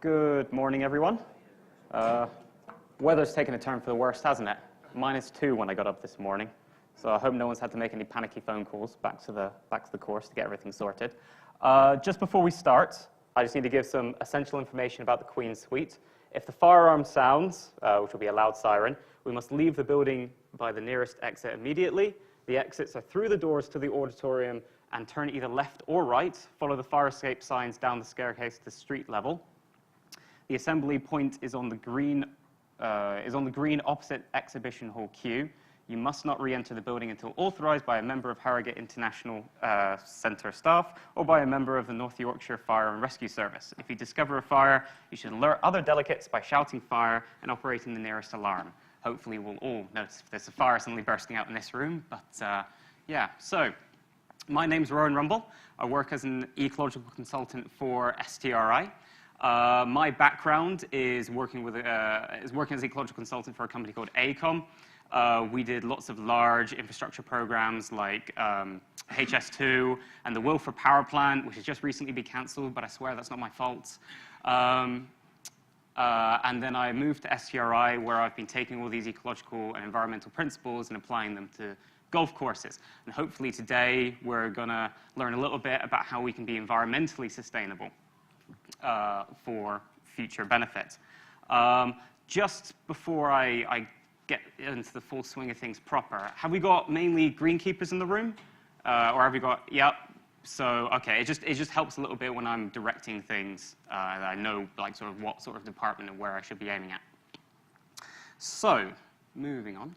Good morning, everyone. Weather's taken a turn for the worst, hasn't it? -2 when I got up this morning, so I hope no one's had to make any panicky phone calls back to the course to get everything sorted. Just before we start, I just need to give some essential information about the Queen's Suite. If the fire alarm sounds, which will be a loud siren, we must leave the building by the nearest exit immediately. The exits are through the doors to the auditorium and turn either left or right. Follow the fire escape signs down the staircase to street level. The assembly point is on the green opposite Exhibition Hall Q. You must not re-enter the building until authorized by a member of Harrogate International Centre staff or by a member of the North Yorkshire Fire and Rescue Service. If you discover a fire, you should alert other delegates by shouting fire and operating the nearest alarm. Hopefully we'll all notice if there's a fire suddenly bursting out in this room, but yeah. So, my name's Rowan Rumble. I work as an ecological consultant for STRI. My background is working as an ecological consultant for a company called AECOM. We did lots of large infrastructure programs like HS2 and the Wilford Power Plant, which has just recently been cancelled, but I swear that's not my fault. And then I moved to STRI, where I've been taking all these ecological and environmental principles and applying them to golf courses. And hopefully today we're going to learn a little bit about how we can be environmentally sustainable for future benefit. Just before I get into the full swing of things proper, have we got mainly greenkeepers in the room? Or have we got, yep. So, okay, it just helps a little bit when I'm directing things, that I know like sort of what sort of department and where I should be aiming at. So, moving on.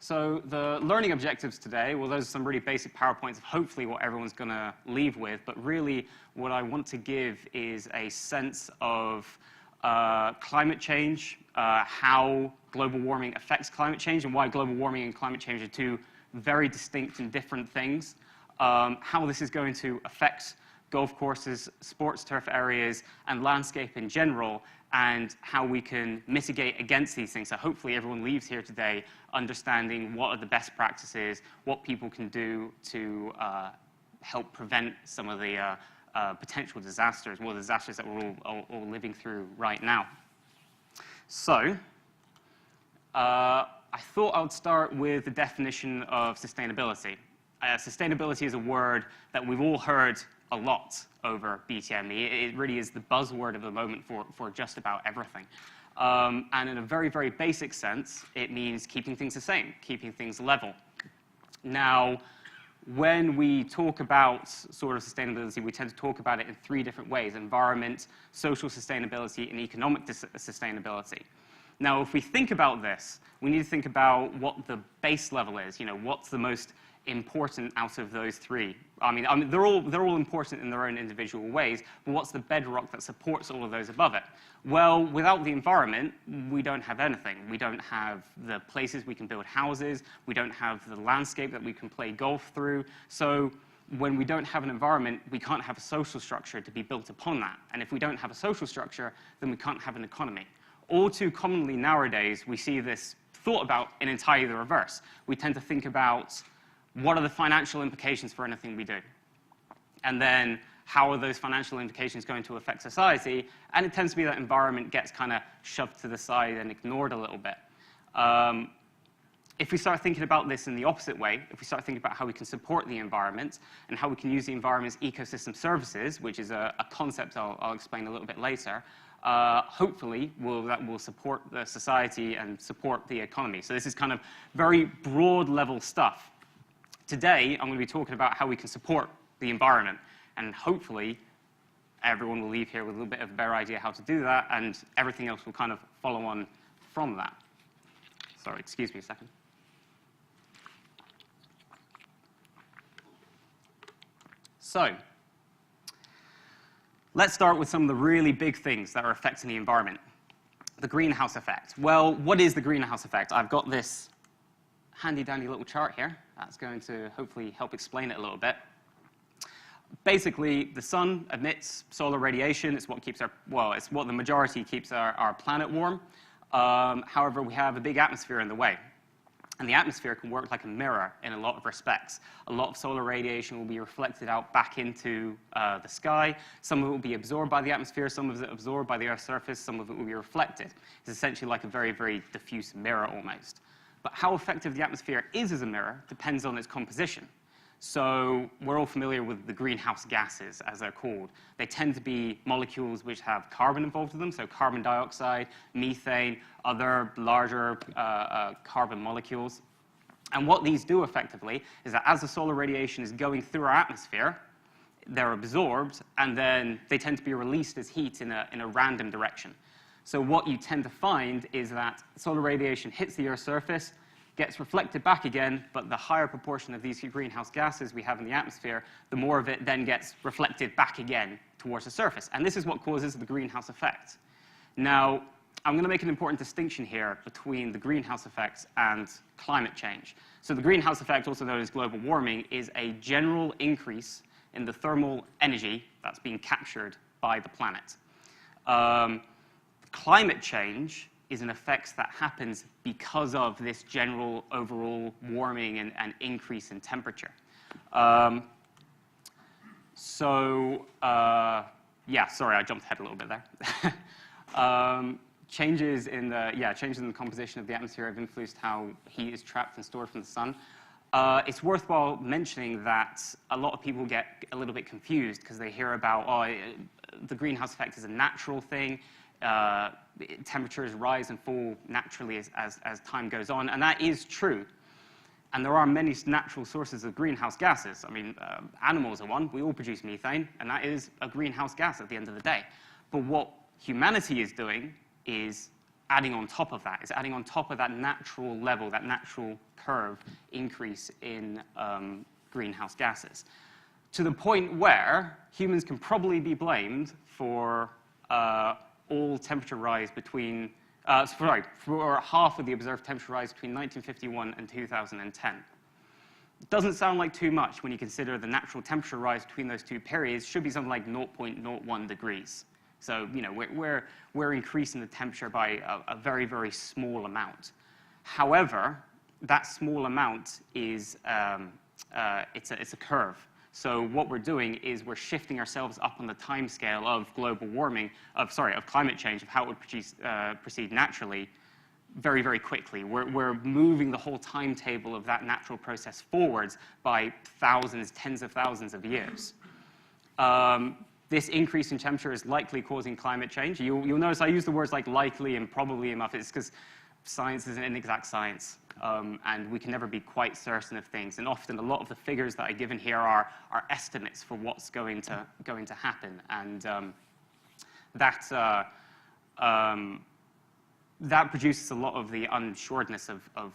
So the learning objectives today, well, those are some really basic PowerPoints of hopefully what everyone's going to leave with, but really what I want to give is a sense of climate change, how global warming affects climate change, and why global warming and climate change are two very distinct and different things, how this is going to affect golf courses, sports turf areas, and landscape in general, and how we can mitigate against these things. So hopefully everyone leaves here today understanding what are the best practices, what people can do to help prevent some of the potential disasters, well, the disasters that we're all living through right now. So I thought I would start with the definition of sustainability. Sustainability is a word that we've all heard a lot over BTME. It really is the buzzword of the moment for just about everything. And in a very, very basic sense, it means keeping things the same, keeping things level. Now, when we talk about sort of sustainability, we tend to talk about it in 3 different ways: environment, social sustainability, and economic sustainability. Now, if we think about this, we need to think about what the base level is. You know, what's the most important out of those 3? I mean, they're all important in their own individual ways, but what's the bedrock that supports all of those above it? Well, without the environment, we don't have anything. We don't have the places we can build houses. We don't have the landscape that we can play golf through. So when we don't have an environment, we can't have a social structure to be built upon that. And if we don't have a social structure, then we can't have an economy. All too commonly nowadays, we see this thought about in entirely the reverse. We tend to think about what are the financial implications for anything we do? And then how are those financial implications going to affect society? And it tends to be that environment gets kind of shoved to the side and ignored a little bit. If we start thinking about this in the opposite way, if we start thinking about how we can support the environment and how we can use the environment's ecosystem services, which is a concept I'll explain a little bit later, hopefully that will support the society and support the economy. So this is kind of very broad level stuff. Today, I'm going to be talking about how we can support the environment, and hopefully everyone will leave here with a little bit of a better idea how to do that, and everything else will kind of follow on from that. Sorry, excuse me a second. So, let's start with some of the really big things that are affecting the environment. The greenhouse effect. Well, what is the greenhouse effect? I've got this handy-dandy little chart here. That's going to hopefully help explain it a little bit. Basically, the sun emits solar radiation. It's what keeps it's what the majority keeps our planet warm. However, we have a big atmosphere in the way. And the atmosphere can work like a mirror in a lot of respects. A lot of solar radiation will be reflected out back into the sky. Some of it will be absorbed by the atmosphere, some of it absorbed by the Earth's surface, some of it will be reflected. It's essentially like a very, very diffuse mirror almost. But how effective the atmosphere is as a mirror depends on its composition. So we're all familiar with the greenhouse gases, as they're called. They tend to be molecules which have carbon involved in them, so carbon dioxide, methane, other larger carbon molecules. And what these do effectively is that as the solar radiation is going through our atmosphere, they're absorbed, and then they tend to be released as heat in a random direction. So what you tend to find is that solar radiation hits the Earth's surface, gets reflected back again, but the higher proportion of these greenhouse gases we have in the atmosphere, the more of it then gets reflected back again towards the surface. And this is what causes the greenhouse effect. Now, I'm going to make an important distinction here between the greenhouse effects and climate change. So the greenhouse effect, also known as global warming, is a general increase in the thermal energy that's being captured by the planet. Climate change is an effect that happens because of this general overall warming and increase in temperature. Yeah, sorry, I jumped ahead a little bit there. Changes in the composition of the atmosphere have influenced how heat is trapped and stored from the sun. It's worthwhile mentioning that a lot of people get a little bit confused because they hear about, the greenhouse effect is a natural thing. Temperatures rise and fall naturally as time goes on, and that is true. And there are many natural sources of greenhouse gases. I mean, animals are one. We all produce methane, and that is a greenhouse gas at the end of the day. But what humanity is doing is adding on top of that. It's adding on top of that natural level, that natural curve increase in greenhouse gases, to the point where humans can probably be blamed for all temperature rise between, for half of the observed temperature rise between 1951 and 2010. It doesn't sound like too much when you consider the natural temperature rise between those two periods should be something like 0.01 degrees. So, you know, we're increasing the temperature by a very, very small amount. However, that small amount is, it's a curve. So what we're doing is we're shifting ourselves up on the time scale of global warming, of climate change, of how it would proceed naturally, very, very quickly. We're moving the whole timetable of that natural process forwards by thousands, tens of thousands of years. This increase in temperature is likely causing climate change. You'll notice I use the words like likely and probably enough. It's because science is an inexact science. And we can never be quite certain of things. And often a lot of the figures that I give in here are estimates for what's going to happen. And that produces a lot of the unsureness of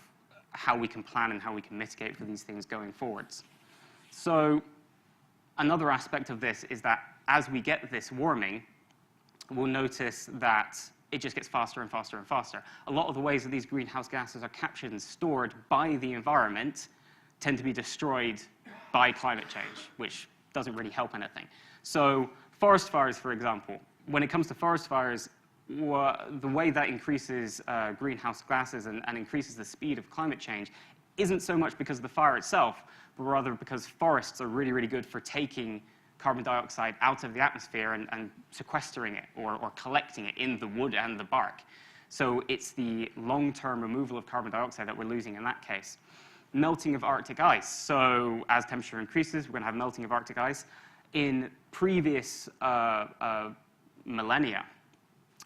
how we can plan and how we can mitigate for these things going forwards. So another aspect of this is that as we get this warming, we'll notice that it just gets faster and faster and faster. A lot of the ways that these greenhouse gases are captured and stored by the environment tend to be destroyed by climate change, which doesn't really help anything. So forest fires, for example, when it comes to forest fires, the way that increases greenhouse gases and increases the speed of climate change isn't so much because of the fire itself, but rather because forests are really, really good for taking carbon dioxide out of the atmosphere and sequestering it or collecting it in the wood and the bark. So it's the long-term removal of carbon dioxide that we're losing in that case. Melting of Arctic ice. So as temperature increases, we're going to have melting of Arctic ice. In previous millennia,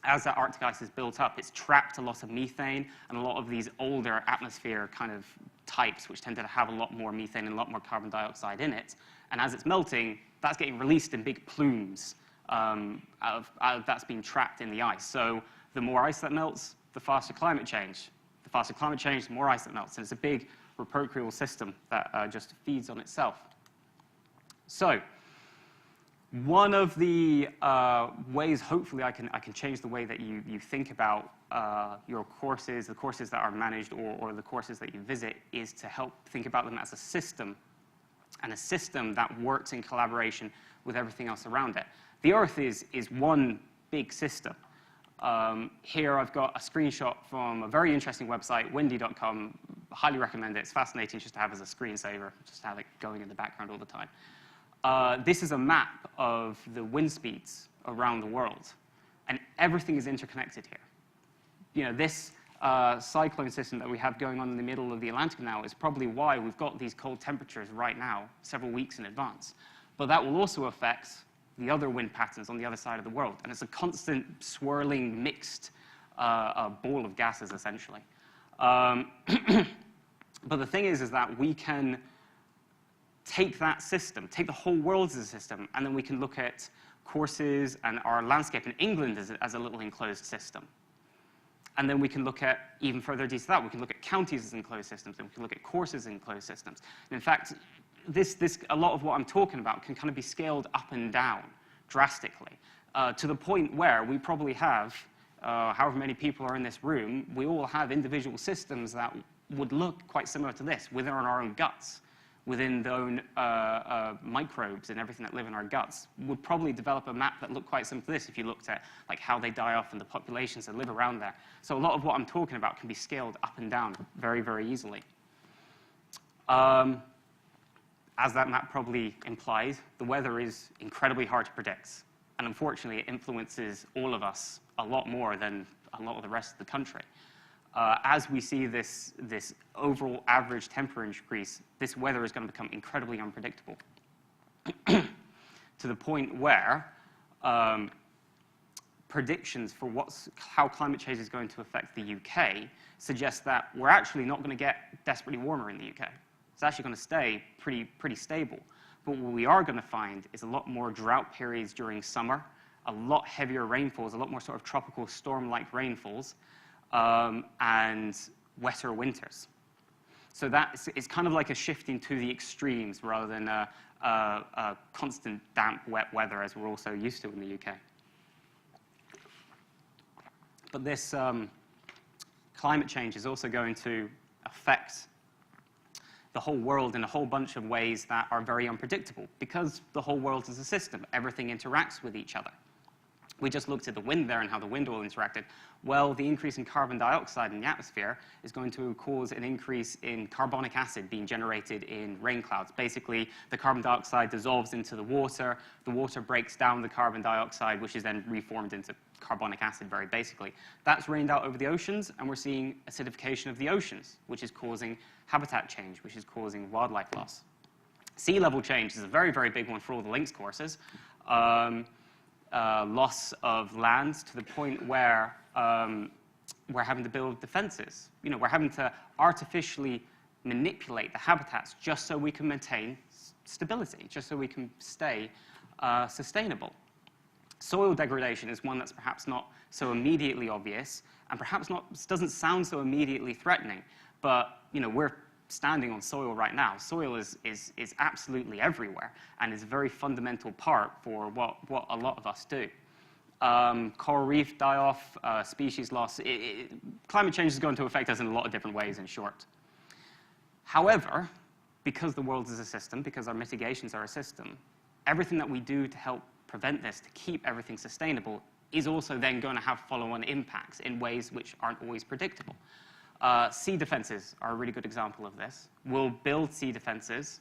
as that Arctic ice is built up, it's trapped a lot of methane and a lot of these older atmosphere kind of types, which tend to have a lot more methane and a lot more carbon dioxide in it. And as it's melting, that's getting released in big plumes that's being trapped in the ice. So the more ice that melts, the faster climate change. The faster climate change, the more ice that melts. And it's a big reciprocal system that just feeds on itself. So one of the ways, hopefully, I can change the way that you think about your courses, the courses that are managed or the courses that you visit, is to help think about them as a system, and a system that works in collaboration with everything else around it. The Earth is one big system. Here I've got a screenshot from a very interesting website, windy.com, highly recommend it. It's fascinating just to have as a screensaver, just to have it going in the background all the time. This is a map of the wind speeds around the world, and everything is interconnected here. You know, this cyclone system that we have going on in the middle of the Atlantic now is probably why we've got these cold temperatures right now, several weeks in advance. But that will also affect the other wind patterns on the other side of the world, and it's a constant swirling, mixed ball of gases, essentially. But the thing is that we can take that system, take the whole world as a system, and then we can look at courses and our landscape in England as a little enclosed system. And then we can look at, even further detail to that, we can look at counties as enclosed systems, and we can look at courses as enclosed systems. And in fact, a lot of what I'm talking about can kind of be scaled up and down drastically, to the point where we probably have, however many people are in this room, we all have individual systems that would look quite similar to this within our own guts, within the own microbes and everything that live in our guts. Would probably develop a map that looked quite similar to this if you looked at like how they die off and the populations that live around there. So a lot of what I'm talking about can be scaled up and down very, very easily. As that map probably implies, the weather is incredibly hard to predict. And unfortunately, it influences all of us a lot more than a lot of the rest of the country. As we see this overall average temperature increase, this weather is going to become incredibly unpredictable to the point where predictions for how climate change is going to affect the UK suggest that we're actually not going to get desperately warmer in the UK. It's actually going to stay pretty stable. But what we are going to find is a lot more drought periods during summer, a lot heavier rainfalls, a lot more sort of tropical storm-like rainfalls, and wetter winters. So it's kind of like a shifting to the extremes rather than a constant damp, wet weather as we're also used to in the UK. But this climate change is also going to affect the whole world in a whole bunch of ways that are very unpredictable because the whole world is a system. Everything interacts with each other. We just looked at the wind there and how the wind all interacted. Well, the increase in carbon dioxide in the atmosphere is going to cause an increase in carbonic acid being generated in rain clouds. Basically, the carbon dioxide dissolves into the water breaks down the carbon dioxide, which is then reformed into carbonic acid, very basically. That's rained out over the oceans, and we're seeing acidification of the oceans, which is causing habitat change, which is causing wildlife loss. Sea level change is a very, very big one for all the links courses. Loss of land to the point where we're having to build defenses. You know, we're having to artificially manipulate the habitats just so we can maintain stability, just so we can stay sustainable. Soil degradation is one that's perhaps not so immediately obvious, and perhaps doesn't sound so immediately threatening. But you know, we're standing on soil right now. Soil is absolutely everywhere, and is a very fundamental part for what a lot of us do. Coral reef die-off, species loss. Climate change is going to affect us in a lot of different ways, in short. However, because the world is a system, because our mitigations are a system, everything that we do to help prevent this, to keep everything sustainable, is also then going to have follow-on impacts in ways which aren't always predictable. Sea defenses are a really good example of this. We'll build sea defenses.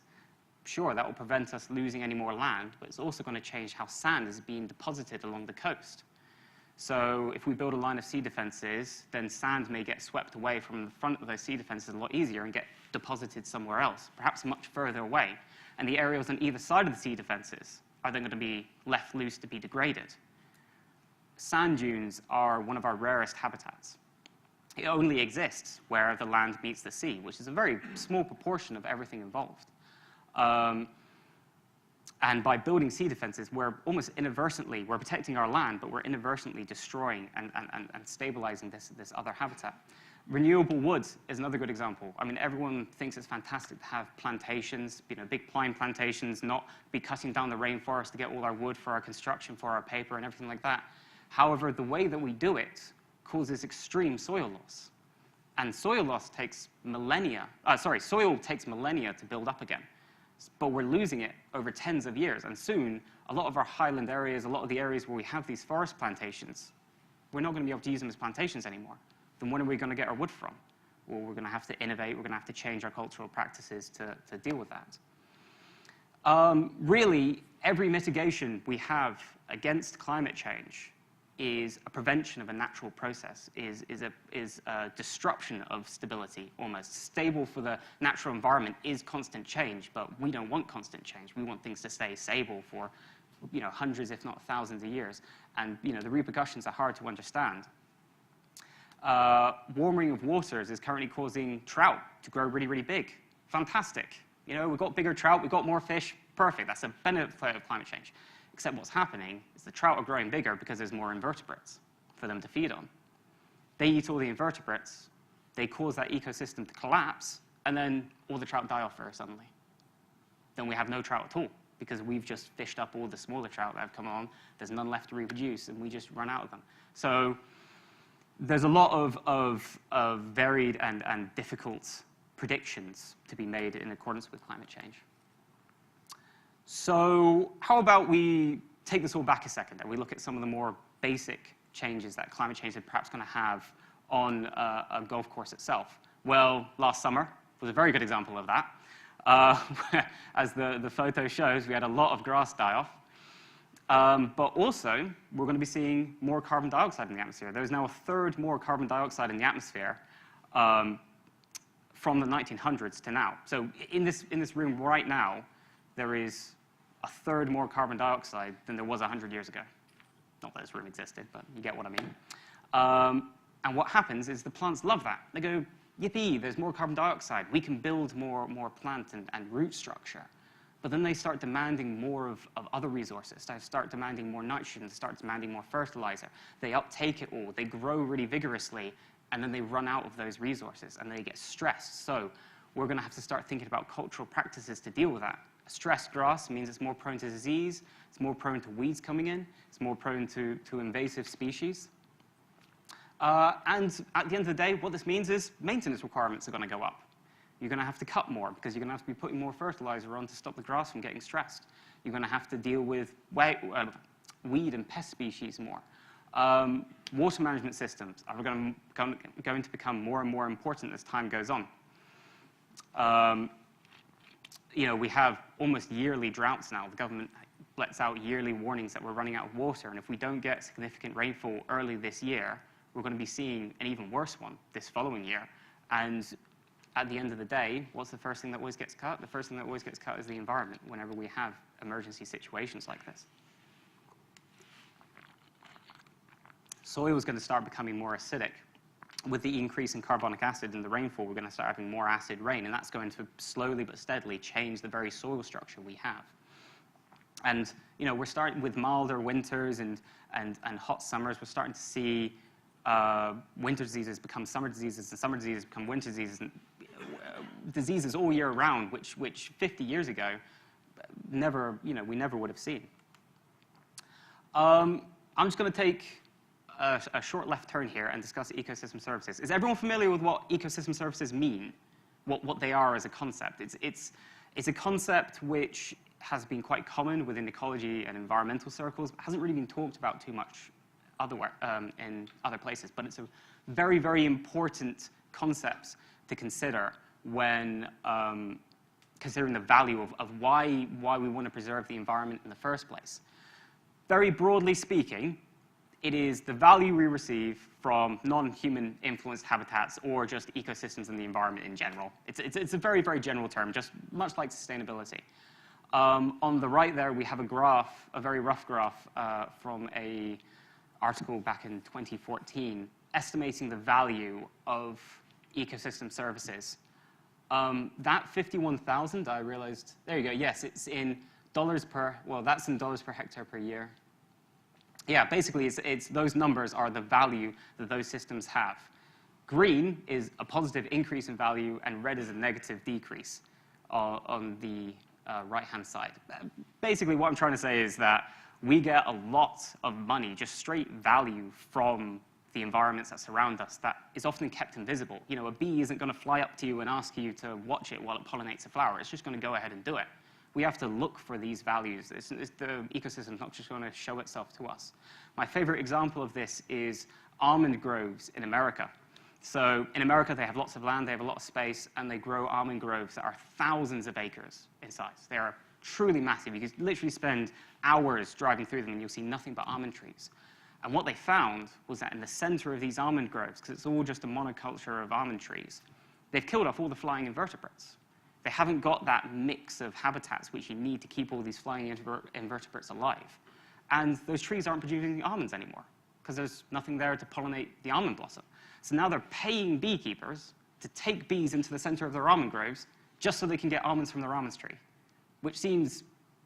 Sure, that will prevent us losing any more land, but it's also going to change how sand is being deposited along the coast. So if we build a line of sea defenses, then sand may get swept away from the front of those sea defenses a lot easier and get deposited somewhere else, perhaps much further away. And the areas on either side of the sea defenses are then going to be left loose to be degraded. Sand dunes are one of our rarest habitats. It only exists where the land meets the sea, which is a very small proportion of everything involved. And by building sea defenses, we're almost inadvertently, we're protecting our land, but we're inadvertently destroying and stabilizing this other habitat. Renewable wood is another good example. I mean, everyone thinks it's fantastic to have plantations, you know, big pine plantations, not be cutting down the rainforest to get all our wood for our construction, for our paper, and everything like that. However, the way that we do it causes extreme soil loss. And soil loss takes soil takes millennia to build up again. But we're losing it over tens of years. And soon, a lot of our highland areas, a lot of the areas where we have these forest plantations, we're not going to be able to use them as plantations anymore. Then when are we going to get our wood from? well, we're going to have to innovate, we're going to have to change our cultural practices to deal with that. Really, every mitigation we have against climate change is a prevention of a natural process, is a disruption of stability almost. Stable for the natural environment is constant change, but we don't want constant change. We want things to stay stable for hundreds, if not thousands of years. And the repercussions are hard to understand. Warming of waters is currently causing trout to grow really, really big. Fantastic. We've got bigger trout, we've got more fish. Perfect. That's a benefit of climate change. Except what's happening is the trout are growing bigger because there's more invertebrates for them to feed on. They eat all the invertebrates, they cause that ecosystem to collapse, and then all the trout die off very suddenly. Then we have no trout at all, because we've just fished up all the smaller trout that have come on. There's none left to reproduce, and we just run out of them. So there's a lot of varied and difficult predictions to be made in accordance with climate change. So how about we take this all back a second and we look at some of the more basic changes that climate change is perhaps going to have on a golf course itself. Well, last summer was a very good example of that. As the photo shows, we had a lot of grass die off. But also, we're going to be seeing more carbon dioxide in the atmosphere. There's now a third more carbon dioxide in the atmosphere from the 1900s to now. So in this room right now, there is a third more carbon dioxide than there was 100 years ago. Not that this room existed, but you get what I mean. And what happens is the plants love that. They go, yippee, there's more carbon dioxide. We can build more plant and root structure. But then they start demanding more of other resources. They start demanding more nitrogen. They start demanding more fertilizer. They uptake it all. They grow really vigorously, and then they run out of those resources, and they get stressed. So we're going to have to start thinking about cultural practices to deal with that. A stressed grass means it's more prone to disease. It's more prone to weeds coming in. It's more prone to invasive species. And at the end of the day, what this means is maintenance requirements are going to go up. You're going to have to cut more because you're going to have to be putting more fertilizer on to stop the grass from getting stressed. You're going to have to deal with weed and pest species more. Water management systems are going to become more and more important as time goes on. We have almost yearly droughts now. The government lets out yearly warnings that we're running out of water, and if we don't get significant rainfall early this year, we're going to be seeing an even worse one this following year. And at the end of the day, what's the first thing that always gets cut? The first thing that always gets cut is the environment whenever we have emergency situations like this. Soil is going to start becoming more acidic. With the increase in carbonic acid in the rainfall, we're going to start having more acid rain, and that's going to slowly but steadily change the very soil structure we have. And we're starting with milder winters and hot summers. We're starting to see winter diseases become summer diseases, and summer diseases become winter diseases, and diseases all year round, which 50 years ago, we never would have seen. I'm just going to take a short left turn here and discuss ecosystem services. Is everyone familiar with what ecosystem services mean? What they are as a concept? It's a concept which has been quite common within ecology and environmental circles, but hasn't really been talked about too much in other places. But it's a very, very important concept to consider when considering the value of why we want to preserve the environment in the first place. Very broadly speaking, it is the value we receive from non-human influenced habitats or just ecosystems in the environment in general. It's a very, very general term, just much like sustainability. On the right there, we have a graph, a very rough graph from an article back in 2014, estimating the value of ecosystem services. That 51,000, I realized, there you go, yes, it's in dollars per, well, that's in dollars per hectare per year. Yeah, basically, it's those numbers are the value that those systems have. Green is a positive increase in value, and red is a negative decrease on the right-hand side. Basically, what I'm trying to say is that we get a lot of money, just straight value from the environments that surround us that is often kept invisible. A bee isn't going to fly up to you and ask you to watch it while it pollinates a flower. It's just going to go ahead and do it. We have to look for these values. The ecosystem's not just going to show itself to us. My favorite example of this is almond groves in America. So in America, they have lots of land, they have a lot of space, and they grow almond groves that are thousands of acres in size. They are truly massive. You can literally spend hours driving through them, and you'll see nothing but almond trees. And what they found was that in the center of these almond groves, because it's all just a monoculture of almond trees, they've killed off all the flying invertebrates. They haven't got that mix of habitats which you need to keep all these flying invertebrates alive. And those trees aren't producing almonds anymore, because there's nothing there to pollinate the almond blossom. So now they're paying beekeepers to take bees into the center of their almond groves just so they can get almonds from their almond tree, which seems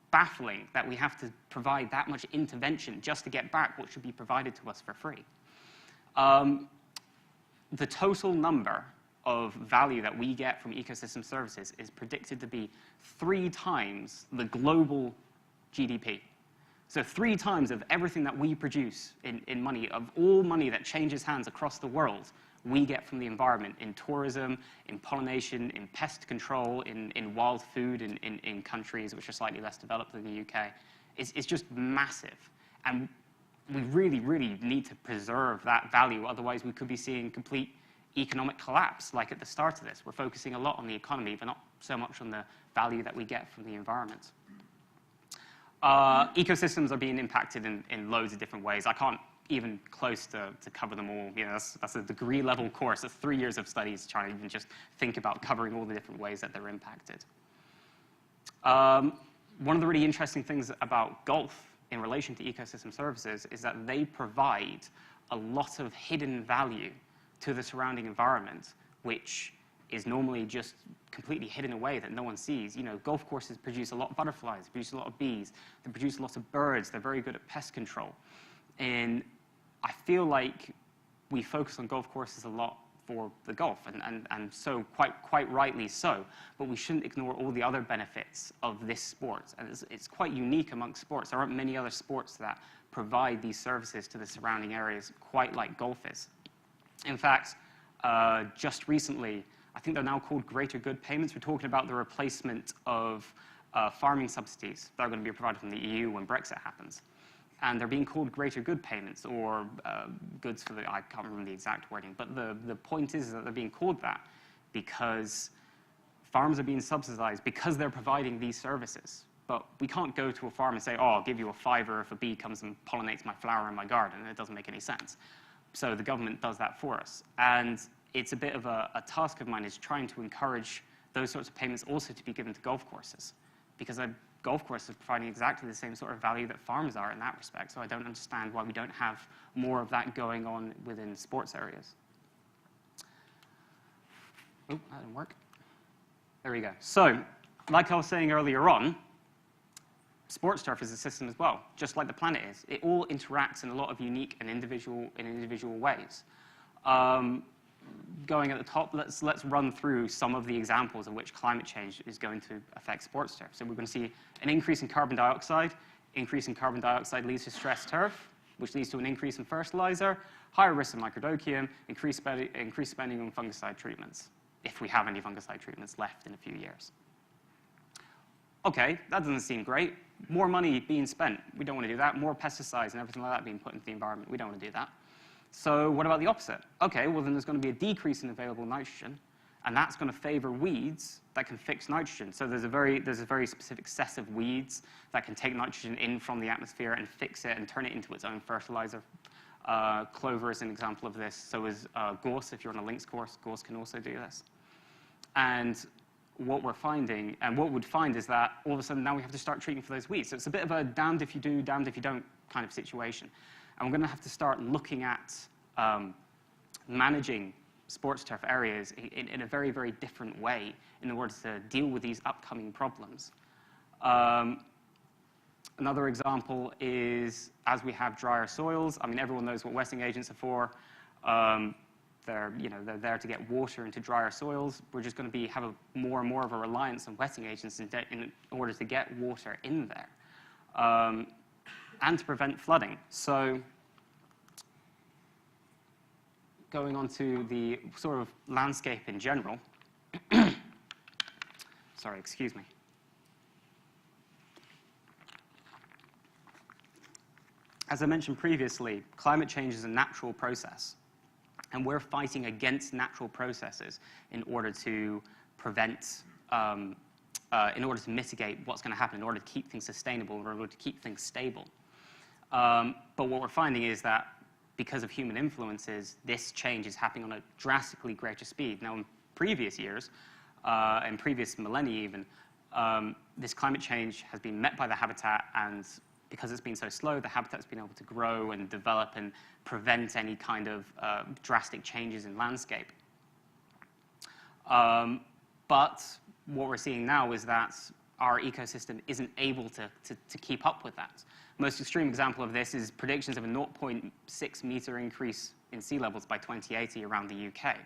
baffling that we have to provide that much intervention just to get back what should be provided to us for free. The total number of value that we get from ecosystem services is predicted to be 3 times the global GDP. So 3 times of everything that we produce in money, of all money that changes hands across the world, we get from the environment in tourism, in pollination, in pest control, in wild food, in countries which are slightly less developed than the UK. It's just massive. And we really, really need to preserve that value. Otherwise, we could be seeing complete economic collapse, like at the start of this. We're focusing a lot on the economy, but not so much on the value that we get from the environment. Ecosystems are being impacted in loads of different ways. I can't even close to cover them all. You know, that's a degree-level course. That's 3 years of studies trying to even just think about covering all the different ways that they're impacted. One of the really interesting things about golf in relation to ecosystem services is that they provide a lot of hidden value to the surrounding environment, which is normally just completely hidden away that no one sees. You know, golf courses produce a lot of butterflies, produce a lot of bees, they produce lots of birds, they're very good at pest control. And I feel like we focus on golf courses a lot for the golf, and so quite rightly so, but we shouldn't ignore all the other benefits of this sport. And it's quite unique amongst sports. There aren't many other sports that provide these services to the surrounding areas quite like golf is. In fact, just recently, I think they're now called greater good payments. We're talking about the replacement of farming subsidies that are going to be provided from the EU when Brexit happens. And they're being called greater good payments, or goods for the, I can't remember the exact wording, but the point is that they're being called that because farms are being subsidized because they're providing these services. But we can't go to a farm and say, oh, I'll give you a $5 if a bee comes and pollinates my flower in my garden. It doesn't make any sense. So the government does that for us. And it's a bit of a task of mine is trying to encourage those sorts of payments also to be given to golf courses, because a golf course is providing exactly the same sort of value that farms are in that respect. So I don't understand why we don't have more of that going on within sports areas. Oh, that didn't work. There we go. So, like I was saying earlier on, sports turf is a system as well, just like the planet is. It all interacts in a lot of unique and individual ways. Going at the top, let's run through some of the examples in which climate change is going to affect sports turf. So we're going to see an increase in carbon dioxide. Increase in carbon dioxide leads to stressed turf, which leads to an increase in fertilizer, higher risk of microdochium, increased spending on fungicide treatments, if we have any fungicide treatments left in a few years. Okay, that doesn't seem great. More money being spent. We don't want to do that. More pesticides and everything like that being put into the environment. We don't want to do that. So what about the opposite? Okay, well then there's going to be a decrease in available nitrogen, and that's going to favor weeds that can fix nitrogen. So there's a very specific set of weeds that can take nitrogen in from the atmosphere and fix it and turn it into its own fertilizer. Clover is an example of this. So is gorse. If you're on a links course, gorse can also do this. And what we're finding, and what we'd find, is that all of a sudden now we have to start treating for those weeds. So it's a bit of a damned if you do, damned if you don't kind of situation. And we're going to have to start looking at managing sports turf areas in a very, very different way in order to deal with these upcoming problems. Another example is, as we have drier soils, I mean, everyone knows what wetting agents are for. They're there to get water into drier soils. We're just going to have more and more of a reliance on wetting agents in order to get water in there. And to prevent flooding. So going on to the sort of landscape in general. Sorry, excuse me. As I mentioned previously, climate change is a natural process. And we're fighting against natural processes in order to prevent, in order to mitigate what's going to happen, in order to keep things sustainable, in order to keep things stable. But what we're finding is that because of human influences, this change is happening on a drastically greater speed. Now, in previous years, in previous millennia even, this climate change has been met by the habitat, and because it's been so slow, the habitat's been able to grow and develop and prevent any kind of drastic changes in landscape. But what we're seeing now is that our ecosystem isn't able to keep up with that. Most extreme example of this is predictions of a 0.6 meter increase in sea levels by 2080 around the UK.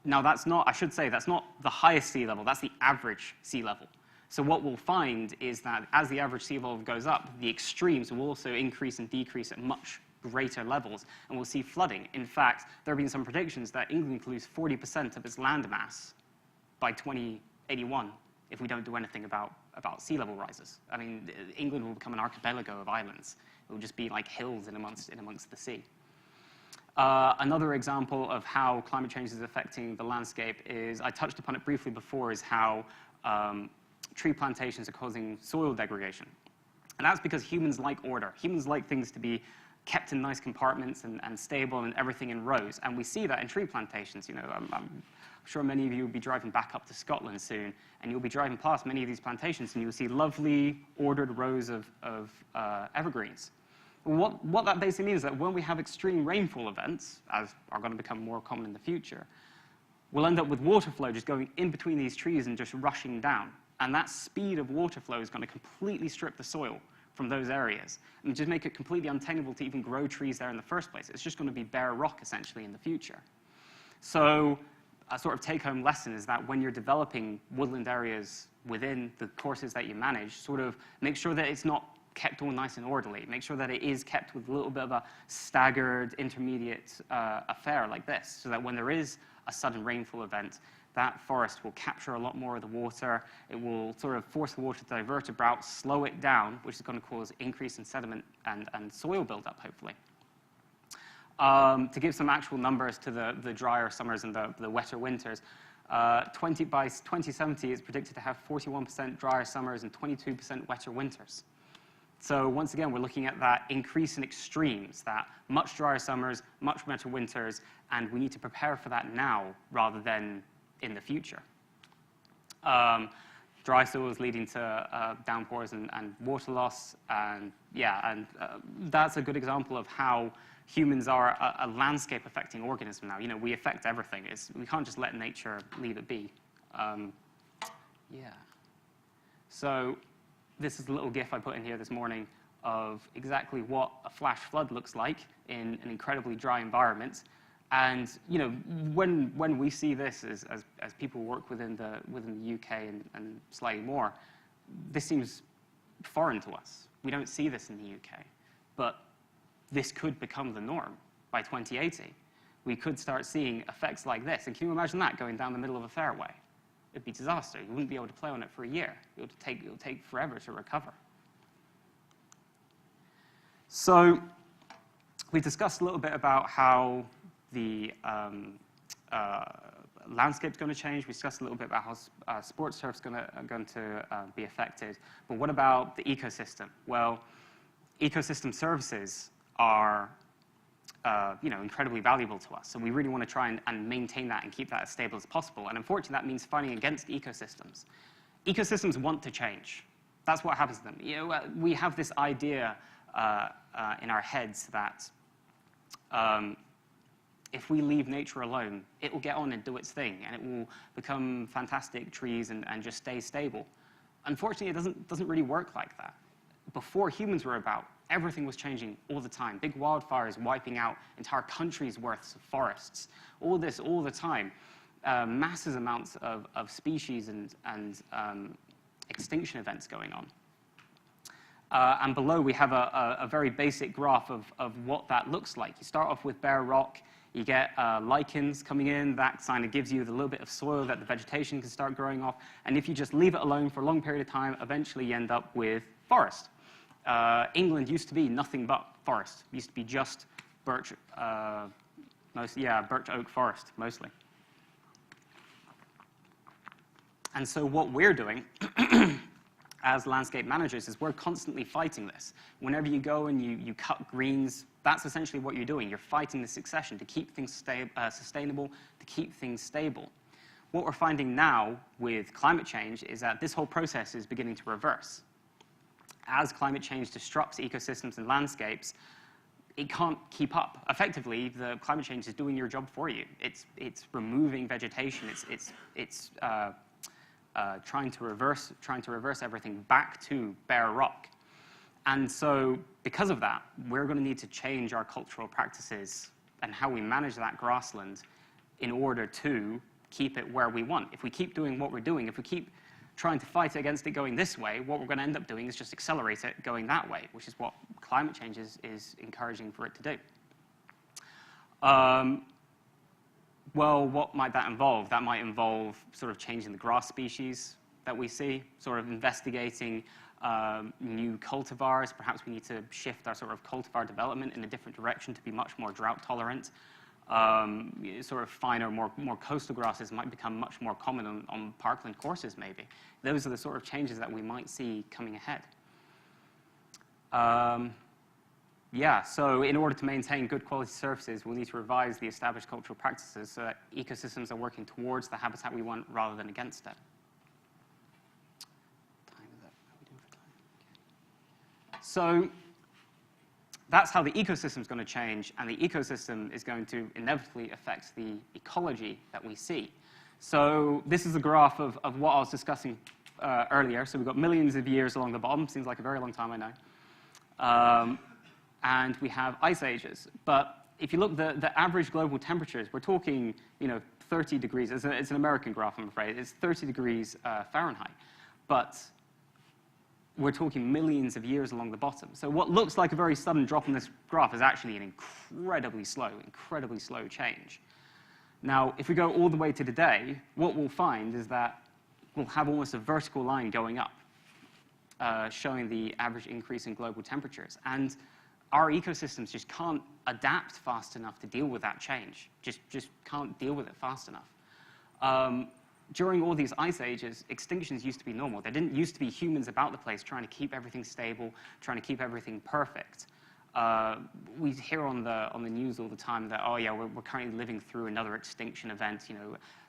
Now, that's not, I should say, that's not the highest sea level, that's the average sea level. So what we'll find is that as the average sea level goes up, the extremes will also increase and decrease at much greater levels, and we'll see flooding. In fact, there have been some predictions that England could lose 40% of its land mass by 2081 if we don't do anything about sea level rises. I mean, England will become an archipelago of islands. It will just be like hills in amongst the sea. Another example of how climate change is affecting the landscape is, I touched upon it briefly before, is how tree plantations are causing soil degradation. And that's because humans like order. Humans like things to be kept in nice compartments and stable and everything in rows. And we see that in tree plantations. You know, I'm sure many of you will be driving back up to Scotland soon, and you'll be driving past many of these plantations, and you'll see lovely, ordered rows of evergreens. What that basically means is that when we have extreme rainfall events, as are going to become more common in the future, we'll end up with water flow just going in between these trees and just rushing down. And that speed of water flow is going to completely strip the soil from those areas and just make it completely untenable to even grow trees there in the first place. It's just going to be bare rock, essentially, in the future. So a sort of take-home lesson is that when you're developing woodland areas within the courses that you manage, sort of make sure that it's not kept all nice and orderly. Make sure that it is kept with a little bit of a staggered, intermediate affair like this, so that when there is a sudden rainfall event, that forest will capture a lot more of the water. It will sort of force the water to divert about, slow it down, which is going to cause increase in sediment and soil buildup, hopefully. To give some actual numbers to the drier summers and the wetter winters, by 2070, it's predicted to have 41% drier summers and 22% wetter winters. So once again, we're looking at that increase in extremes, that much drier summers, much wetter winters, and we need to prepare for that now rather than in the future. Dry soils leading to downpours and water loss, and that's a good example of how humans are a landscape-affecting organism now. You know, we affect everything. We can't just let nature leave it be. So this is a little GIF I put in here this morning of exactly what a flash flood looks like in an incredibly dry environment. And you know, when we see this as people work within the UK and slightly more, this seems foreign to us. We don't see this in the UK, but this could become the norm by 2080. We could start seeing effects like this. And can you imagine that going down the middle of a fairway? It'd be disaster. You wouldn't be able to play on it for a year. It would take forever to recover. So we discussed a little bit about how the landscape's going to change. We discussed a little bit about how sports turf's going to be affected. But what about the ecosystem? Well, ecosystem services are incredibly valuable to us. So we really want to try and maintain that and keep that as stable as possible. And unfortunately, that means fighting against ecosystems. Ecosystems want to change. That's what happens to them. You know, we have this idea in our heads that if we leave nature alone, it will get on and do its thing, and it will become fantastic trees and just stay stable. Unfortunately, it doesn't really work like that. Before humans were about, everything was changing all the time. Big wildfires wiping out entire countries' worths of forests. All this all the time. Massive amounts of species and extinction events going on. And below, we have a very basic graph of what that looks like. You start off with bare rock. You get lichens coming in. That kind of gives you the little bit of soil that the vegetation can start growing off. And if you just leave it alone for a long period of time, eventually you end up with forest. England used to be nothing but forest. It used to be just birch Yeah, birch oak forest, mostly. And so what we're doing as landscape managers is we're constantly fighting this. Whenever you go and you cut greens, that's essentially what you're doing. You're fighting the succession to keep things sustainable, to keep things stable. What we're finding now with climate change is that this whole process is beginning to reverse. As climate change disrupts ecosystems and landscapes, it can't keep up. Effectively, the climate change is doing your job for you. It's removing vegetation. It's trying to reverse everything back to bare rock. And so, because of that, we're going to need to change our cultural practices and how we manage that grassland in order to keep it where we want. If we keep doing what we're doing, if we keep trying to fight against it going this way, what we're going to end up doing is just accelerate it going that way, which is what climate change is encouraging for it to do. Well, what might that involve? That might involve sort of changing the grass species that we see, sort of investigating new cultivars. Perhaps we need to shift our sort of cultivar development in a different direction to be much more drought tolerant. Sort of finer, more coastal grasses might become much more common on parkland courses, maybe. Those are the sort of changes that we might see coming ahead. Yeah, so in order to maintain good quality services, we'll need to revise the established cultural practices so that ecosystems are working towards the habitat we want rather than against it. So that's how the ecosystem is going to change, and the ecosystem is going to inevitably affect the ecology that we see. So this is a graph of what I was discussing earlier. So we've got millions of years along the bottom. Seems like a very long time, I know. And we have ice ages. But if you look, the average global temperatures, we're talking 30 degrees. It's an American graph, I'm afraid. It's 30 degrees Fahrenheit. But we're talking millions of years along the bottom. So what looks like a very sudden drop in this graph is actually an incredibly slow change. Now, if we go all the way to today, what we'll find is that we'll have almost a vertical line going up, showing the average increase in global temperatures. And our ecosystems just can't adapt fast enough to deal with that change, just can't deal with it fast enough. During all these ice ages, extinctions used to be normal. There didn't used to be humans about the place trying to keep everything stable, trying to keep everything perfect. We hear on the news all the time that, oh yeah, we're currently living through another extinction event.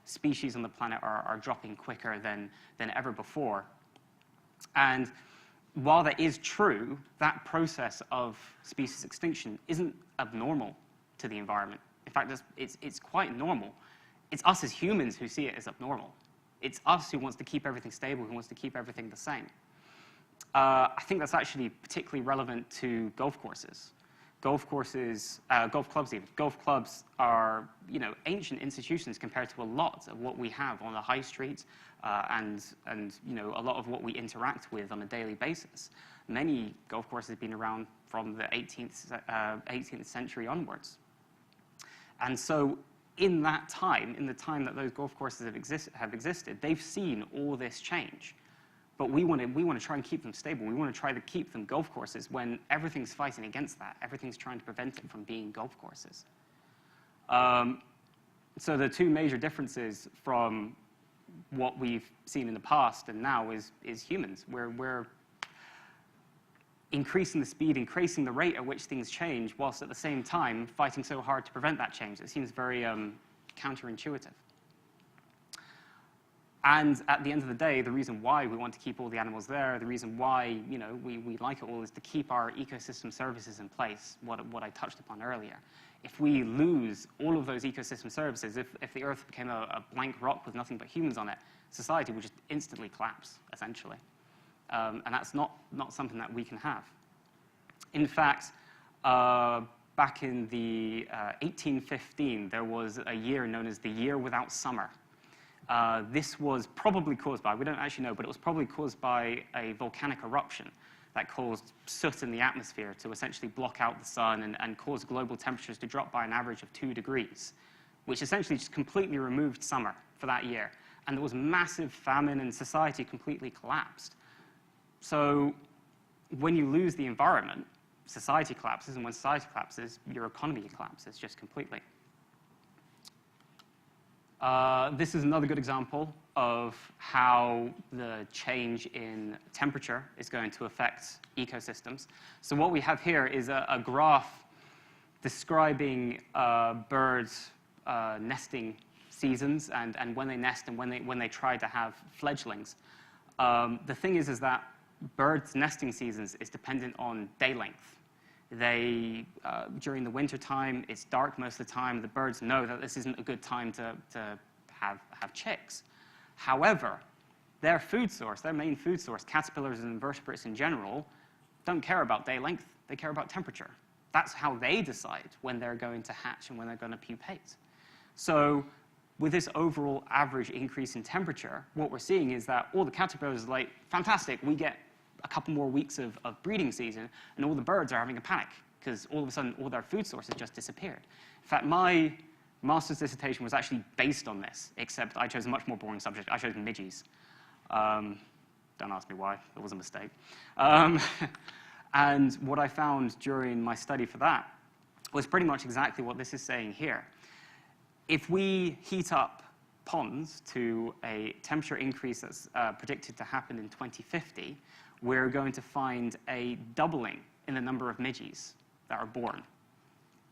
Species on the planet are dropping quicker than ever before. And while that is true, that process of species extinction isn't abnormal to the environment. In fact, it's quite normal. It's us as humans who see it as abnormal. It's us who wants to keep everything stable, who wants to keep everything the same. I think that's actually particularly relevant to golf courses. Golf clubs even. Golf clubs are, ancient institutions compared to a lot of what we have on the high street and a lot of what we interact with on a daily basis. Many golf courses have been around from the 18th century onwards. And so in that time, in the time that those golf courses have existed, they've seen all this change. But we want to try and keep them stable. We want to try to keep them golf courses when everything's fighting against that. Everything's trying to prevent it from being golf courses. So the two major differences from what we've seen in the past and now is humans. We're increasing the speed, increasing the rate at which things change, whilst at the same time fighting so hard to prevent that change. It seems very counterintuitive. And at the end of the day, the reason why we want to keep all the animals there, the reason why we like it all is to keep our ecosystem services in place, what I touched upon earlier. If we lose all of those ecosystem services, if the Earth became a blank rock with nothing but humans on it, society would just instantly collapse, essentially. And that's not something that we can have. In fact, back in the 1815, there was a year known as the Year Without Summer. This was probably caused by, we don't actually know, but it was probably caused by a volcanic eruption that caused soot in the atmosphere to essentially block out the sun and cause global temperatures to drop by an average of 2 degrees, which essentially just completely removed summer for that year. And there was massive famine and society completely collapsed. So when you lose the environment, society collapses, and when society collapses, your economy collapses just completely. This is another good example of how the change in temperature is going to affect ecosystems. So what we have here is a graph describing birds' nesting seasons and when they nest and when they try to have fledglings. The thing is that birds' nesting seasons is dependent on day length. They, during the winter time, it's dark most of the time. The birds know that this isn't a good time to have chicks. However, their food source, their main food source, caterpillars and invertebrates in general, don't care about day length. They care about temperature. That's how they decide when they're going to hatch and when they're going to pupate. So with this overall average increase in temperature, what we're seeing is that all the caterpillars are like, fantastic, we get a couple more weeks of breeding season, and all the birds are having a panic because all of a sudden all their food sources just disappeared. In fact, my master's dissertation was actually based on this, except I chose a much more boring subject. I chose midges. Don't ask me why. It was a mistake. And what I found during my study for that was pretty much exactly what this is saying here. If we heat up ponds to a temperature increase that's predicted to happen in 2050, we're going to find a doubling in the number of midges that are born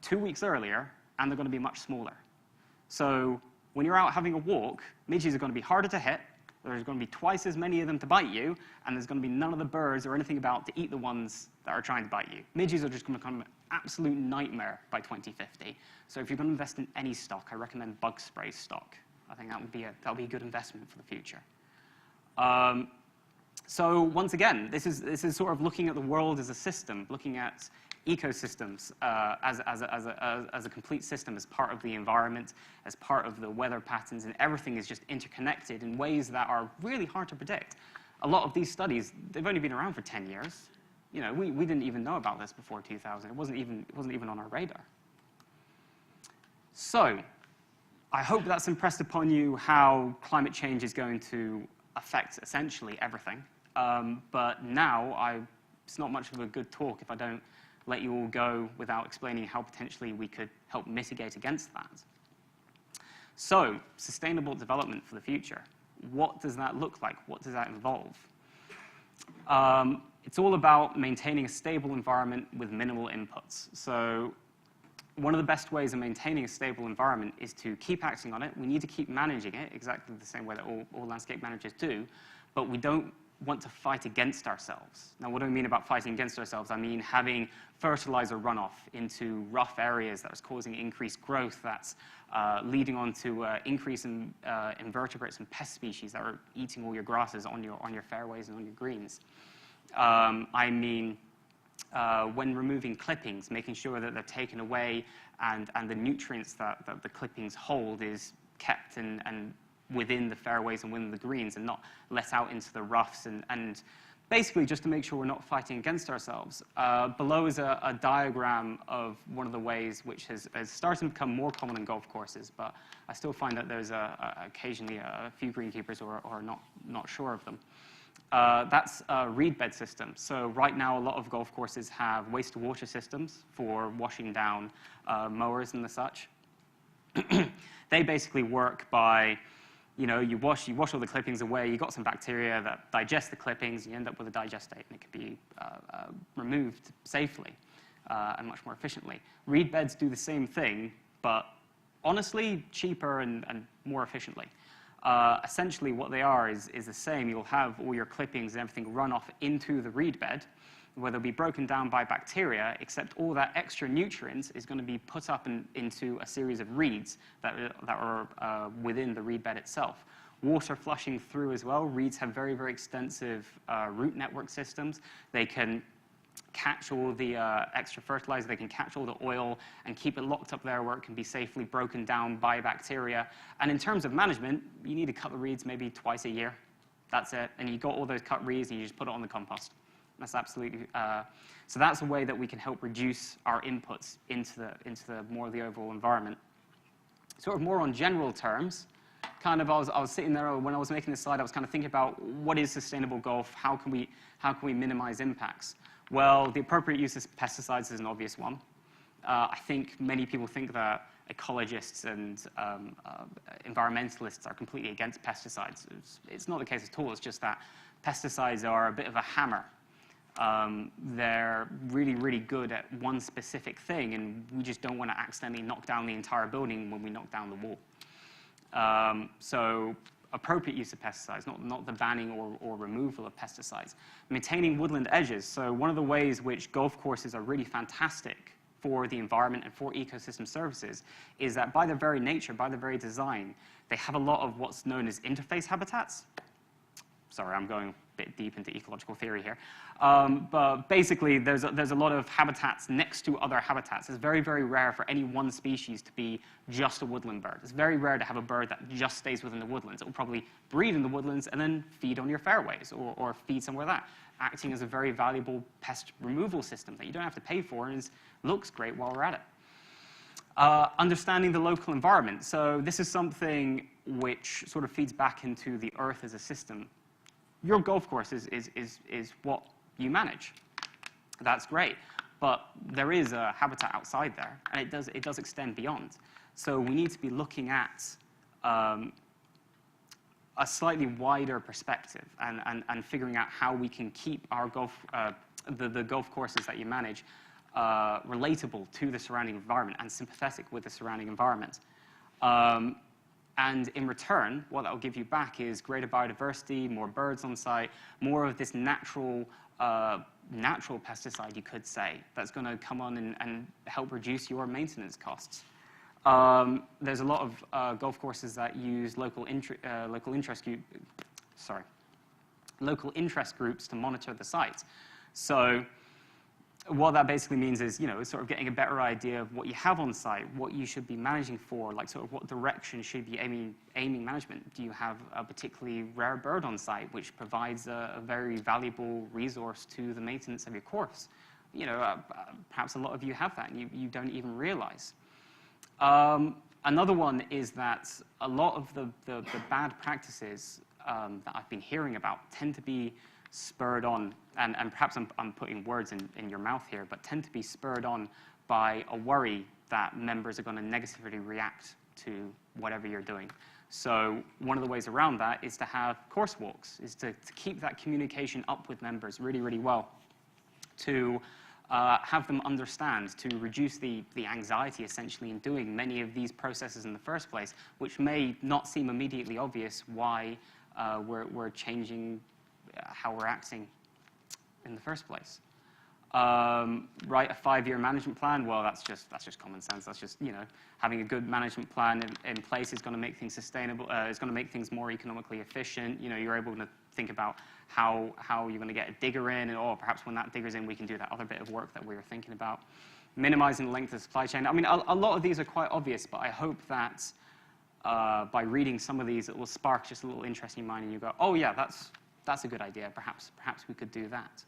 2 weeks earlier, and they're going to be much smaller. So when you're out having a walk, midges are going to be harder to hit, there's going to be twice as many of them to bite you, and there's going to be none of the birds or anything about to eat the ones that are trying to bite you. Midges are just going to become an absolute nightmare by 2050. So if you're going to invest in any stock, I recommend bug spray stock. I think that would be a good investment for the future. So once again, this is sort of looking at the world as a system, looking at ecosystems as a complete system, as part of the environment, as part of the weather patterns, and everything is just interconnected in ways that are really hard to predict. A lot of these studies, they've only been around for 10 years. You know, we didn't even know about this before 2000. It wasn't even on our radar. So I hope that's impressed upon you how climate change is going to affect essentially everything. But now it's not much of a good talk if I don't let you all go without explaining how potentially we could help mitigate against that. So, sustainable development for the future. What does that look like? What does that involve? It's all about maintaining a stable environment with minimal inputs. So, one of the best ways of maintaining a stable environment is to keep acting on it. We need to keep managing it exactly the same way that all landscape managers do, but we don't want to fight against ourselves. Now, what do I mean about fighting against ourselves? I mean having fertilizer runoff into rough areas that's causing increased growth, that's leading on to increase in invertebrates and pest species that are eating all your grasses on your fairways and on your greens. I mean when removing clippings, making sure that they're taken away and the nutrients that the clippings hold is kept and within the fairways and within the greens and not let out into the roughs and basically just to make sure we're not fighting against ourselves. Below is a diagram of one of the ways which has started to become more common in golf courses, but I still find that there's occasionally a few greenkeepers who are not sure of them. That's a reed bed system. So right now a lot of golf courses have waste-to-water systems for washing down mowers and the such. They basically work by, you know, you wash all the clippings away, you got some bacteria that digest the clippings, you end up with a digestate, and it can be removed safely and much more efficiently. Reed beds do the same thing, but honestly, cheaper and more efficiently. Essentially, what they are is the same. You'll have all your clippings and everything run off into the reed bed, where they'll be broken down by bacteria, except all that extra nutrients is going to be put up into a series of reeds that are within the reed bed itself. Water flushing through as well. Reeds have very, very extensive root network systems. They can catch all the extra fertilizer, they can catch all the oil and keep it locked up there where it can be safely broken down by bacteria. And in terms of management, you need to cut the reeds maybe twice a year. That's it. And you got all those cut reeds and you just put it on the compost. That's absolutely, so that's a way that we can help reduce our inputs into the more of the overall environment. Sort of more on general terms, kind of I was sitting there when I was making this slide, I was kind of thinking about what is sustainable golf, how can we minimize impacts? Well, the appropriate use of pesticides is an obvious one. I think many people think that ecologists and environmentalists are completely against pesticides. It's not the case at all. It's just that pesticides are a bit of a hammer. They're really, really good at one specific thing, and we just don't want to accidentally knock down the entire building when we knock down the wall. So appropriate use of pesticides, not the banning or removal of pesticides. Maintaining woodland edges. So one of the ways which golf courses are really fantastic for the environment and for ecosystem services is that by their very nature, by their very design, they have a lot of what's known as interface habitats. Sorry, I'm going a bit deep into ecological theory here. But basically, there's a lot of habitats next to other habitats. It's very, very rare for any one species to be just a woodland bird. It's very rare to have a bird that just stays within the woodlands. It will probably breed in the woodlands and then feed on your fairways or feed somewhere like that, acting as a very valuable pest removal system that you don't have to pay for and looks great while we're at it. Understanding the local environment. So this is something which sort of feeds back into the earth as a system. Your golf course is what you manage. That's great. But there is a habitat outside there, and it does extend beyond. So we need to be looking at a slightly wider perspective and figuring out how we can keep our the golf courses that you manage relatable to the surrounding environment and sympathetic with the surrounding environment. And in return, what that will give you back is greater biodiversity, more birds on site, more of this natural pesticide, you could say, that's going to come on and help reduce your maintenance costs. There's a lot of golf courses that use local interest groups to monitor the site. So what that basically means is, sort of getting a better idea of what you have on site, what you should be managing for, like sort of what direction should be aiming management. Do you have a particularly rare bird on site, which provides a very valuable resource to the maintenance of your course? Perhaps a lot of you have that, and you don't even realize. Another one is that a lot of the bad practices that I've been hearing about tend to be spurred on, and perhaps I'm putting words in your mouth here, but tend to be spurred on by a worry that members are going to negatively react to whatever you're doing. So one of the ways around that is to have course walks, is to keep that communication up with members really, really well, to have them understand, to reduce the anxiety essentially in doing many of these processes in the first place, which may not seem immediately obvious why we're changing how we're acting in the first place. Write a 5-year management plan. Well, that's just common sense. That's just, having a good management plan in place is going to make things sustainable. It's going to make things more economically efficient. You're able to think about how you're going to get a digger in, or perhaps when that digger's in, we can do that other bit of work that we were thinking about. Minimizing the length of the supply chain. I mean, a lot of these are quite obvious, but I hope that by reading some of these, it will spark just a little interest in your mind, and you go, oh yeah, that's a good idea. Perhaps we could do that.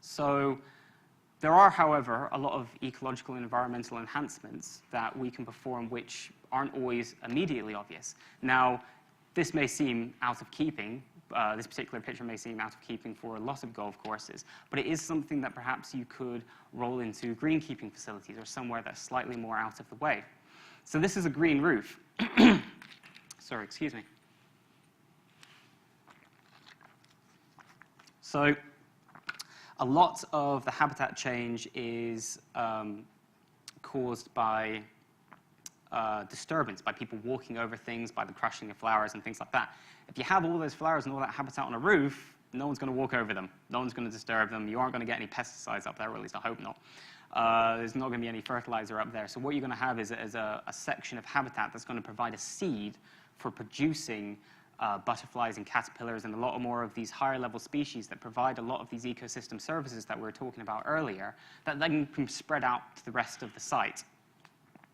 So there are, however, a lot of ecological and environmental enhancements that we can perform which aren't always immediately obvious. Now, this may seem out of keeping. This particular picture may seem out of keeping for a lot of golf courses, but it is something that perhaps you could roll into greenkeeping facilities or somewhere that's slightly more out of the way. So this is a green roof. Sorry, excuse me. So a lot of the habitat change is caused by disturbance, by people walking over things, by the crushing of flowers and things like that. If you have all those flowers and all that habitat on a roof, no one's going to walk over them. No one's going to disturb them. You aren't going to get any pesticides up there, or at least I hope not. There's not going to be any fertilizer up there. So what you're going to have is a section of habitat that's going to provide a seed for producing butterflies and caterpillars and a lot more of these higher level species that provide a lot of these ecosystem services that we were talking about earlier, that then can spread out to the rest of the site,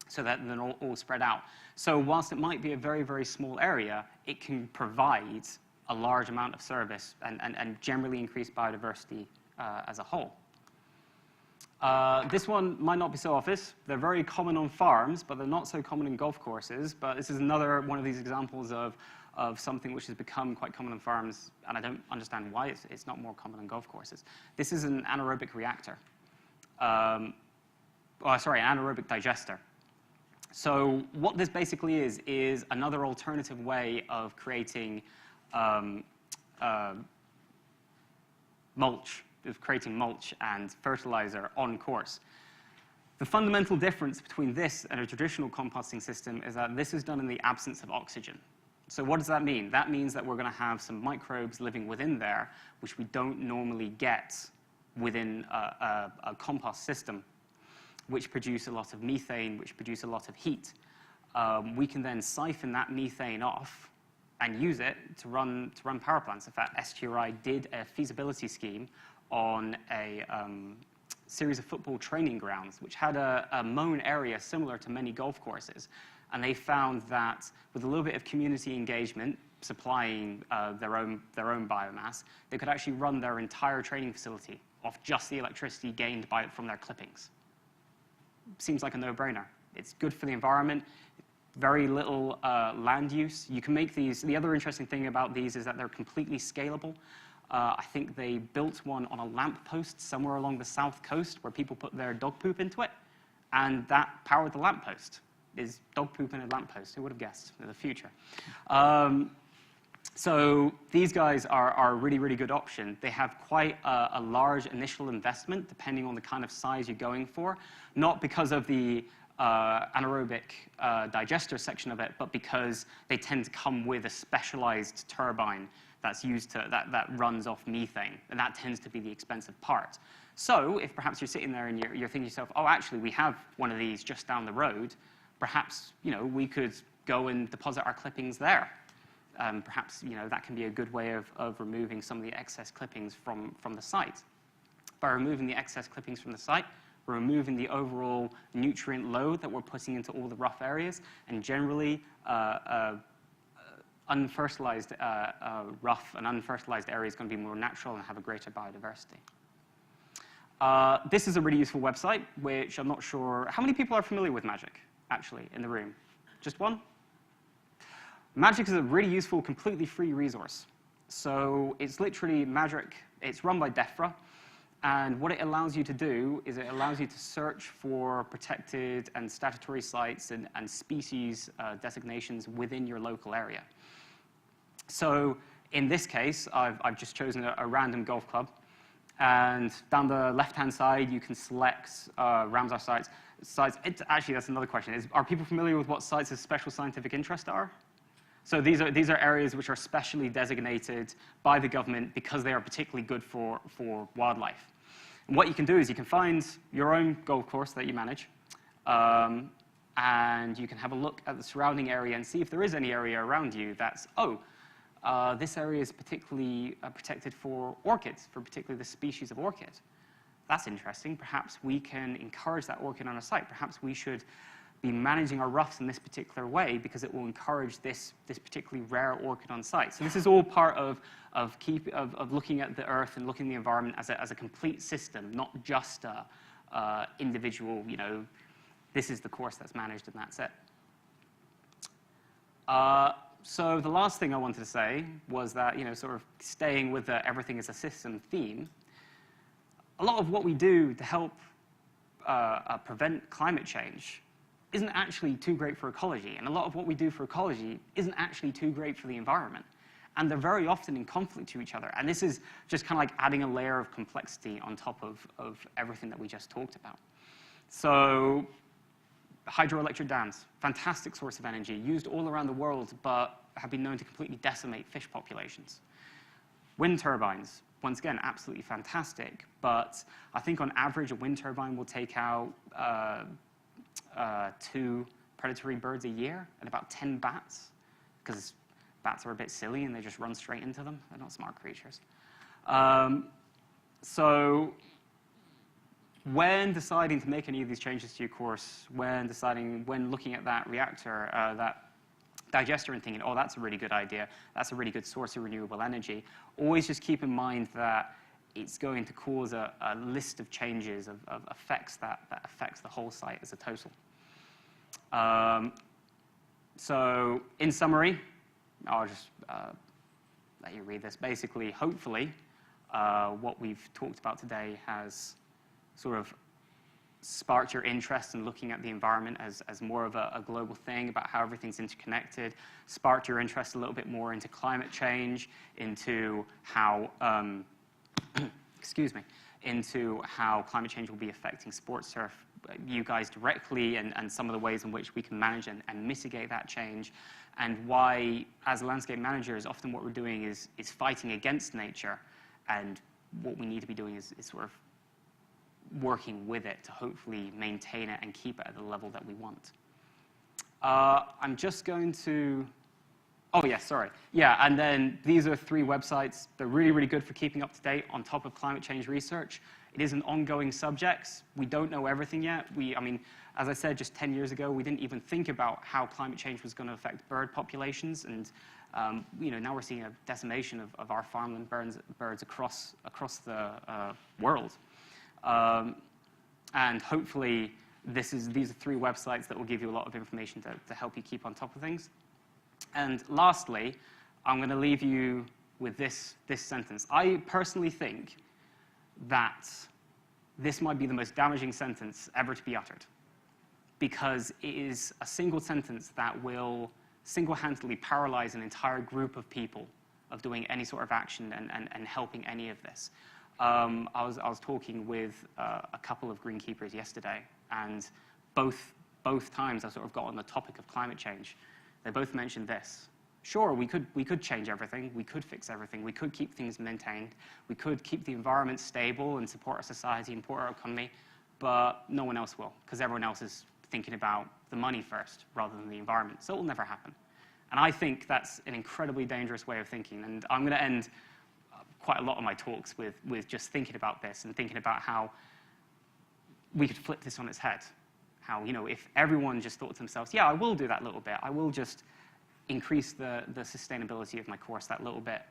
so that they're all spread out. So whilst it might be a very, very small area, it can provide a large amount of service and generally increase biodiversity as a whole. This one might not be so obvious. They're very common on farms, but they're not so common in golf courses. But this is another one of these examples of something which has become quite common on farms, and I don't understand why it's not more common on golf courses. This is an anaerobic reactor. anaerobic digester. So what this basically is another alternative way of creating mulch and fertilizer on course. The fundamental difference between this and a traditional composting system is that this is done in the absence of oxygen. So what does that mean? That means that we're going to have some microbes living within there, which we don't normally get within a compost system, which produce a lot of methane, which produce a lot of heat. We can then siphon that methane off and use it to run power plants. In fact, STRI did a feasibility scheme on a series of football training grounds, which had a mown area similar to many golf courses. And they found that with a little bit of community engagement, supplying their own biomass, they could actually run their entire training facility off just the electricity gained from their clippings. Seems like a no-brainer. It's good for the environment, very little land use. You can make these. The other interesting thing about these is that they're completely scalable. I think they built one on a lamppost somewhere along the south coast where people put their dog poop into it, and that powered the lamppost. Is dog poop in a lamppost? Who would have guessed in the future? So these guys are a really, really good option. They have quite a large initial investment, depending on the kind of size you're going for, not because of the anaerobic digester section of it, but because they tend to come with a specialized turbine that's used to, that runs off methane, and that tends to be the expensive part. So if perhaps you're sitting there and you're thinking to yourself, oh, actually, we have one of these just down the road, perhaps we could go and deposit our clippings there. Perhaps that can be a good way of removing some of the excess clippings from the site. By removing the excess clippings from the site, we're removing the overall nutrient load that we're putting into all the rough areas, and generally unfertilized rough and unfertilized area is going to be more natural and have a greater biodiversity. This is a really useful website, which I'm not sure, how many people are familiar with Magic, actually, in the room? Just one? Magic is a really useful, completely free resource. So it's literally Magic. It's run by DEFRA. And what it allows you to do is it allows you to search for protected and statutory sites and species designations within your local area. So in this case, I've just chosen a random golf club. And down the left-hand side, you can select Ramsar sites. Actually, that's another question. Are people familiar with what sites of special scientific interest are? So these are areas which are specially designated by the government because they are particularly good for wildlife. And what you can do is you can find your own golf course that you manage, and you can have a look at the surrounding area and see if there is any area around you that's, this area is particularly protected for orchids, for particularly the species of orchid. That's interesting. Perhaps we can encourage that orchid on a site. Perhaps we should be managing our roughs in this particular way because it will encourage this particularly rare orchid on site. So this is all part of looking at the earth and looking at the environment as a complete system, not just individual, this is the course that's managed and that's it. So the last thing I wanted to say was that, sort of staying with the everything is a system theme, a lot of what we do to help prevent climate change isn't actually too great for ecology. And a lot of what we do for ecology isn't actually too great for the environment. And they're very often in conflict to each other. And this is just kind of like adding a layer of complexity on top of everything that we just talked about. So hydroelectric dams, fantastic source of energy, used all around the world, but have been known to completely decimate fish populations. Wind turbines, once again, absolutely fantastic. But I think on average, a wind turbine will take out 2 predatory birds a year and about 10 bats, because bats are a bit silly and they just run straight into them. They're not smart creatures. So when deciding to make any of these changes to your course, when looking at that reactor, that digester and thinking, oh, that's a really good idea, that's a really good source of renewable energy, always just keep in mind that it's going to cause a list of changes, of effects that affects the whole site as a total. So in summary, I'll just let you read this. Basically, hopefully, what we've talked about today has sort of sparked your interest in looking at the environment as more of a global thing, about how everything's interconnected, sparked your interest a little bit more into climate change, into how, excuse me, into how climate change will be affecting sports turf, you guys directly, and some of the ways in which we can manage and mitigate that change, and why, as landscape managers, often what we're doing is fighting against nature, and what we need to be doing is sort of working with it to hopefully maintain it and keep it at the level that we want. I'm just going to, oh yeah, sorry. Yeah, and then these are 3 websites. They're really, really good for keeping up to date on top of climate change research. It is an ongoing subject. We don't know everything yet. I mean, as I said, just 10 years ago, we didn't even think about how climate change was going to affect bird populations, and now we're seeing a decimation of our farmland birds across the world. And hopefully, these are 3 websites that will give you a lot of information to help you keep on top of things. And lastly, I'm going to leave you with this sentence. I personally think that this might be the most damaging sentence ever to be uttered, because it is a single sentence that will single-handedly paralyze an entire group of people of doing any sort of action and helping any of this. I was talking with a couple of greenkeepers yesterday, and both times I sort of got on the topic of climate change. They both mentioned this. Sure, we could change everything, we could fix everything, we could keep things maintained, we could keep the environment stable and support our society and support our economy, but no one else will, because everyone else is thinking about the money first rather than the environment. So it will never happen. And I think that's an incredibly dangerous way of thinking. And I'm going to end quite a lot of my talks with just thinking about this and thinking about how we could flip this on its head. How, if everyone just thought to themselves, yeah, I will do that little bit, I will just increase the sustainability of my course that little bit,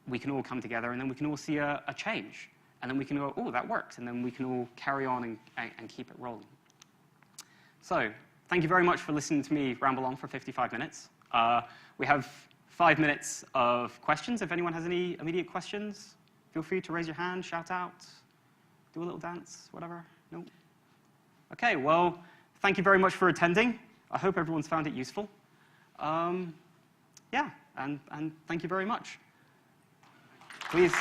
we can all come together and then we can all see a change. And then we can go, oh, that worked. And then we can all carry on and keep it rolling. So thank you very much for listening to me ramble on for 55 minutes. We have 5 minutes of questions. If anyone has any immediate questions, feel free to raise your hand, shout out, do a little dance, whatever. No? OK, well, thank you very much for attending. I hope everyone's found it useful. Yeah, and thank you very much. Please.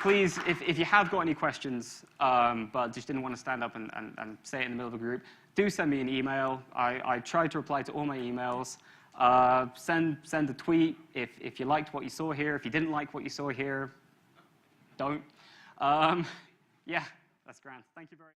Please, if you have got any questions, but just didn't want to stand up and say it in the middle of a group, do send me an email. I try to reply to all my emails. Send a tweet if you liked what you saw here. If you didn't like what you saw here, don't. Yeah, that's grand. Thank you very much.